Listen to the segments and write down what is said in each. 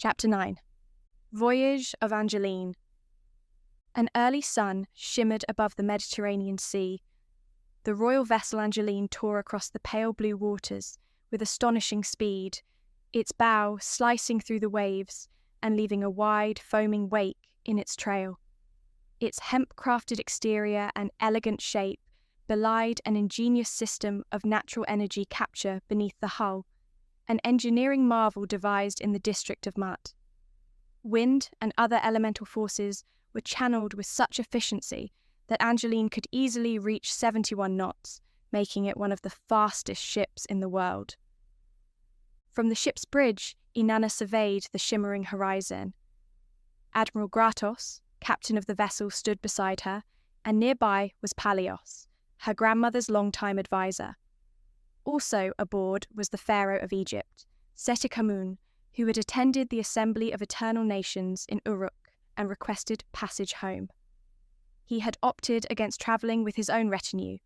Chapter 9. Voyage of Angeline. An early sun shimmered above the Mediterranean Sea. The royal vessel Angeline tore across the pale blue waters with astonishing speed, its bow slicing through the waves and leaving a wide, foaming wake in its trail. Its hemp-crafted exterior and elegant shape belied an ingenious system of natural energy capture beneath the hull, an engineering marvel devised in the district of Mut. Wind and other elemental forces were channeled with such efficiency that Angeline could easily reach 71 knots, making it one of the fastest ships in the world. From the ship's bridge, Inanna surveyed the shimmering horizon. Admiral Gratos, captain of the vessel, stood beside her, and nearby was Palios, her grandmother's longtime advisor. Also aboard was the Pharaoh of Egypt, Seti-Khamun, who had attended the Assembly of Eternal Nations in Uruk and requested passage home. He had opted against travelling with his own retinue,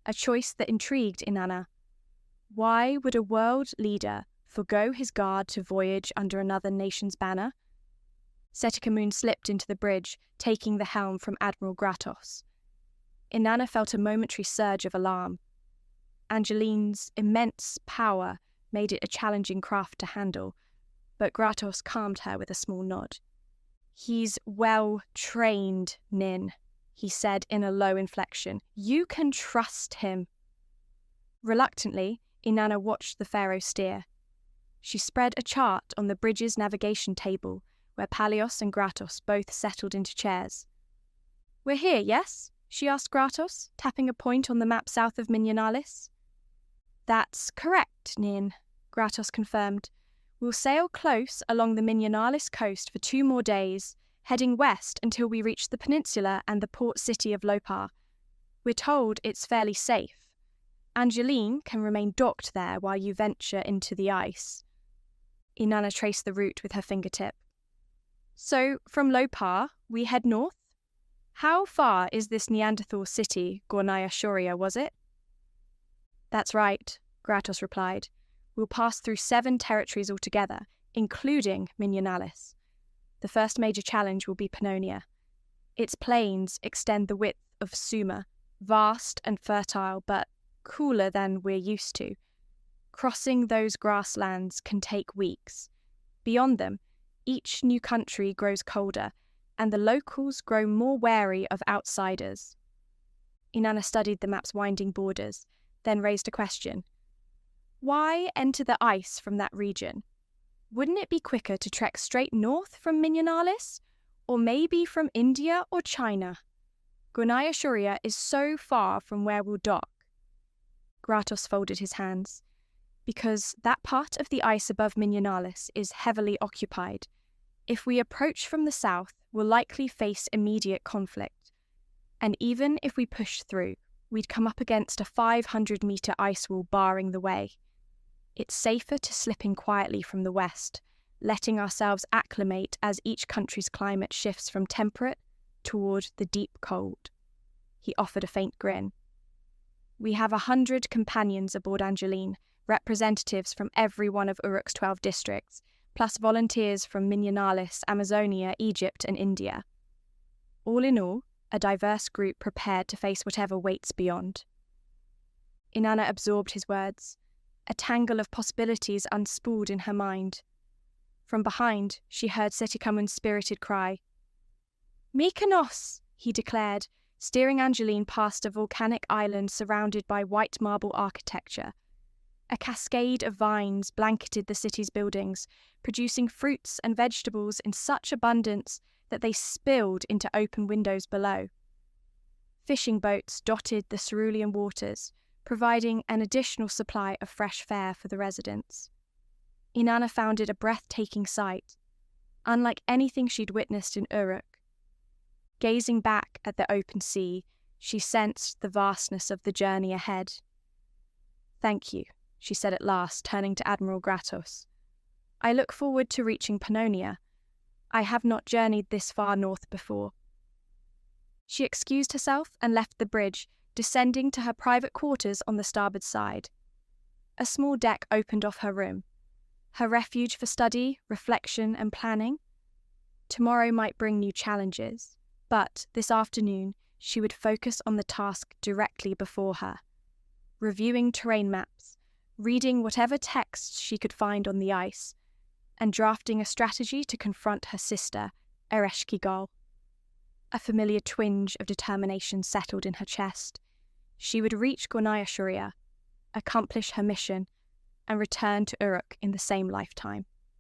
a choice that intrigued Inanna. Why would a world leader forgo his guard to voyage under another nation's banner? Seti-Khamun slipped into the bridge, taking the helm from Admiral Gratos. Inanna felt a momentary surge of alarm. Angeline's immense power made it a challenging craft to handle, but Gratos calmed her with a small nod. "He's well trained, Nin," he said in a low inflection. "You can trust him." Reluctantly, Inanna watched the Pharaoh steer. She spread a chart on the bridge's navigation table, where Palios and Gratos both settled into chairs. "We're here, yes?" she asked Gratos, tapping a point on the map south of Minionalis. "That's correct, Nin," Gratos confirmed. "We'll sail close along the Minionalis coast for 2 more days, heading west until we reach the peninsula and the port city of Lopar. We're told it's fairly safe. Angeline can remain docked there while you venture into the ice." Inanna traced the route with her fingertip. "So, from Lopar, we head north? How far is this Neanderthal city, Gornaya Shoria, was it?" "That's right," Gratos replied. "We'll pass through 7 territories altogether, including Minionalis. The first major challenge will be Pannonia. Its plains extend the width of Sumer, vast and fertile, but cooler than we're used to. Crossing those grasslands can take weeks. Beyond them, each new country grows colder, and the locals grow more wary of outsiders." Inanna studied the map's winding borders, then raised a question. "Why enter the ice from that region? Wouldn't it be quicker to trek straight north from Minionalis? Or maybe from India or China? Gornaya Shoria is so far from where we'll dock." Gratos folded his hands. "Because that part of the ice above Minionalis is heavily occupied. If we approach from the south, we'll likely face immediate conflict. And even if we push through, we'd come up against a 500-metre ice wall barring the way. It's safer to slip in quietly from the west, letting ourselves acclimate as each country's climate shifts from temperate toward the deep cold." He offered a faint grin. "We have 100 companions aboard Angeline, representatives from every one of Uruk's 12 districts, plus volunteers from Minionalis, Amazonia, Egypt, and India. All in all, a diverse group prepared to face whatever waits beyond." Inanna absorbed his words. A tangle of possibilities unspooled in her mind. From behind, she heard Seti-Khamun's spirited cry. "Mykonos!" he declared, steering Angeline past a volcanic island surrounded by white marble architecture. A cascade of vines blanketed the city's buildings, producing fruits and vegetables in such abundance that they spilled into open windows below. Fishing boats dotted the cerulean waters, providing an additional supply of fresh fare for the residents. Inanna found it a breathtaking sight, unlike anything she'd witnessed in Uruk. Gazing back at the open sea, she sensed the vastness of the journey ahead. "Thank you," she said at last, turning to Admiral Gratos. "I look forward to reaching Pannonia. I have not journeyed this far north before." She excused herself and left the bridge, descending to her private quarters on the starboard side. A small deck opened off her room. her refuge for study, reflection, and planning. Tomorrow might bring new challenges, but this afternoon she would focus on the task directly before her, reviewing terrain maps, reading whatever texts she could find on the ice, and drafting a strategy to confront her sister, Ereshkigal. A familiar twinge of determination settled in her chest. She would reach Gornaya Shuria, accomplish her mission, and return to Uruk in the same lifetime.